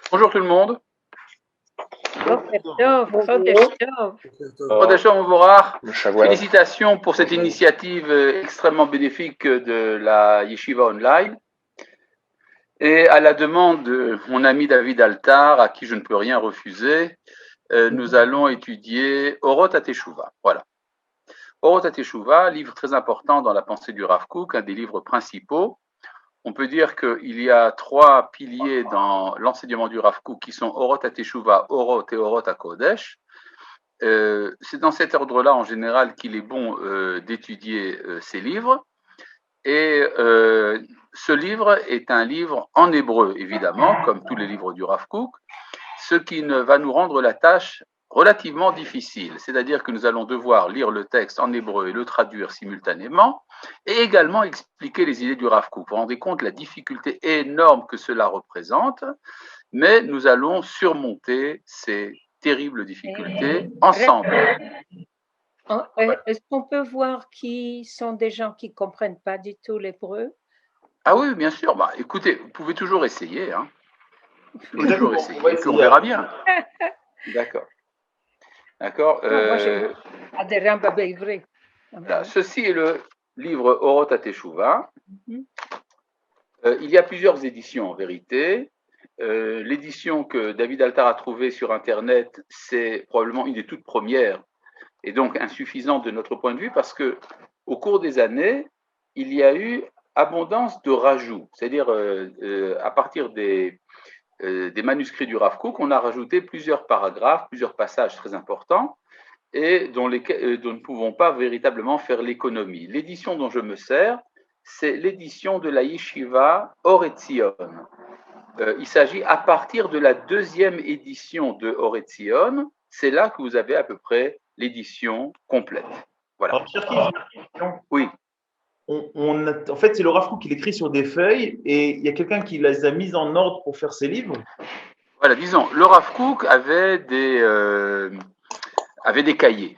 Bonjour tout le monde. בוקר טוב, חודש טוב. Chodesh Mevorach. Shavuot. Félicitations pour cette initiative extrêmement bénéfique de la Yeshiva Online. Et à la demande de mon ami David Altar, à qui je ne peux rien refuser, nous allons étudier Orot HaTeshuvah. Voilà. Orot HaTeshuvah, livre très important dans la pensée du Rav Kook, un des livres principaux. On peut dire qu'il y a trois piliers dans l'enseignement du Rav Kook qui sont Orot HaTeshuvah, Orot et Orot HaKodesh. C'est dans cet ordre-là, en général, qu'il est bon d'étudier ces livres. Et ce livre est un livre en hébreu, évidemment, comme tous les livres du Rav Kook, ce qui va nous rendre la tâche relativement difficile. C'est-à-dire que nous allons devoir lire le texte en hébreu et le traduire simultanément, et également expliquer les idées du Rav Kook. Vous vous rendez compte de la difficulté énorme que cela représente, mais nous allons surmonter ces terribles difficultés ensemble. Est-ce qu'on peut voir qui sont des gens qui ne comprennent pas du tout l'hébreu? Ah oui, bien sûr. Bah, écoutez, vous pouvez toujours essayer. Hein. Vous pouvez toujours essayer, puis on verra bien. D'accord. D'accord. Ceci est le livre Orot HaTeshuvah. Il y a plusieurs éditions en vérité. L'édition que David Altar a trouvée sur Internet, c'est probablement une des toutes premières et donc insuffisante de notre point de vue parce que au cours des années, il y a eu abondance de rajouts, c'est-à-dire à partir des manuscrits du Rav Kook, on a rajouté plusieurs paragraphes, plusieurs passages très importants et dont nous ne pouvons pas véritablement faire l'économie. L'édition dont je me sers, c'est l'édition de la Yeshiva Or Etzion. Il s'agit à partir de la deuxième édition de Or Etzion, c'est là que vous avez à peu près l'édition complète. Voilà. Alors, Cherki, j'ai une question. Oui. En fait, c'est le Rav Kook qui l'écrit sur des feuilles et il y a quelqu'un qui les a mises en ordre pour faire ses livres. Voilà, disons, le Rav Kook avait des cahiers.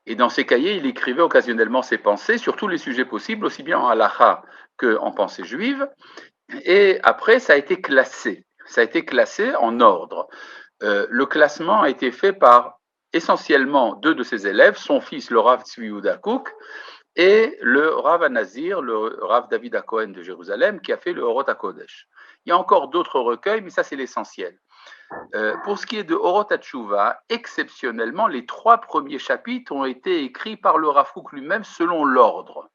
Et dans ces cahiers, il écrivait occasionnellement ses pensées sur tous les sujets possibles, aussi bien en halacha qu'en pensée juive. Et après, ça a été classé. Ça a été classé en ordre. Le classement a été fait par essentiellement deux de ses élèves, son fils, le Rav Tzvi Yehuda Kook, et le Rav Anazir, le Rav David HaKohen de Jérusalem, qui a fait le Orot HaKodesh. Il y a encore d'autres recueils, mais ça, c'est l'essentiel. Pour ce qui est de Orot HaTeshuvah, exceptionnellement, les trois premiers chapitres ont été écrits par le Rav Kook lui-même selon l'ordre.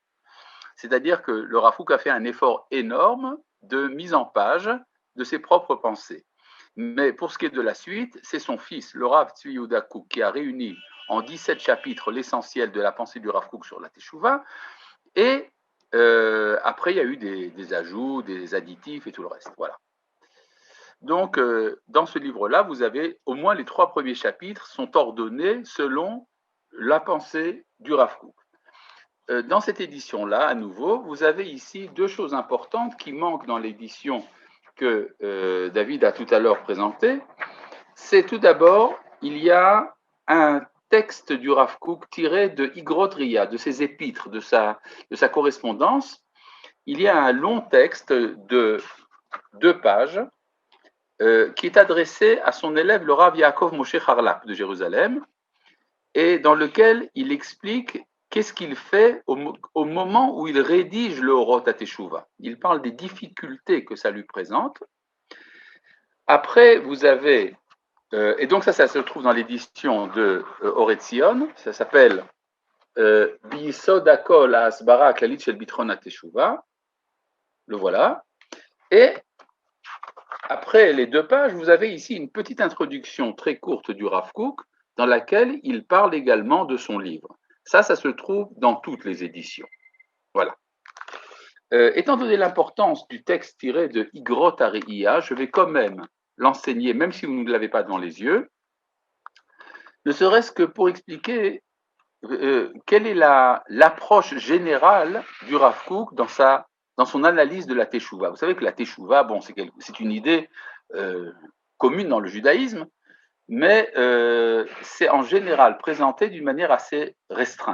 C'est-à-dire que le Rav Kook a fait un effort énorme de mise en page de ses propres pensées. Mais pour ce qui est de la suite, c'est son fils, le Rav Tzvi Yehuda Kook, qui a réuni en 17 chapitres l'essentiel de la pensée du Rav Kook sur la Teshuvah. Et après, il y a eu des ajouts, des additifs et tout le reste. Voilà. Donc, dans ce livre-là, vous avez au moins les trois premiers chapitres sont ordonnés selon la pensée du Rav Kook. Dans cette édition-là, à nouveau, vous avez ici deux choses importantes qui manquent dans l'édition que David a tout à l'heure présentée. C'est tout d'abord, il y a un texte du Rav Kook tiré de Igrot Ria, de ses épîtres, de sa correspondance. Il y a un long texte de 2 pages qui est adressé à son élève, le Rav Yaakov Moshe Harlap de Jérusalem, et dans lequel il explique qu'est-ce qu'il fait au moment où il rédige le Orot HaTeshuvah. Il parle des difficultés que ça lui présente. Après, vous avez, et donc ça se trouve dans l'édition de Or Etzion, ça s'appelle Biyisod Hakol HaHasbara HaKlalit Shel Bitron HaTeshuvah, le voilà. Et après les 2 pages, vous avez ici une petite introduction très courte du Rav Kook, dans laquelle il parle également de son livre. Ça se trouve dans toutes les éditions. Voilà. Étant donné l'importance du texte tiré de Igrot Ariya, je vais quand même l'enseigner, même si vous ne l'avez pas devant les yeux, ne serait-ce que pour expliquer quelle est l'approche générale du Rav Kook dans son analyse de la Teshuvah. Vous savez que la Teshuvah, bon, c'est une idée commune dans le judaïsme, mais c'est en général présenté d'une manière assez restreinte.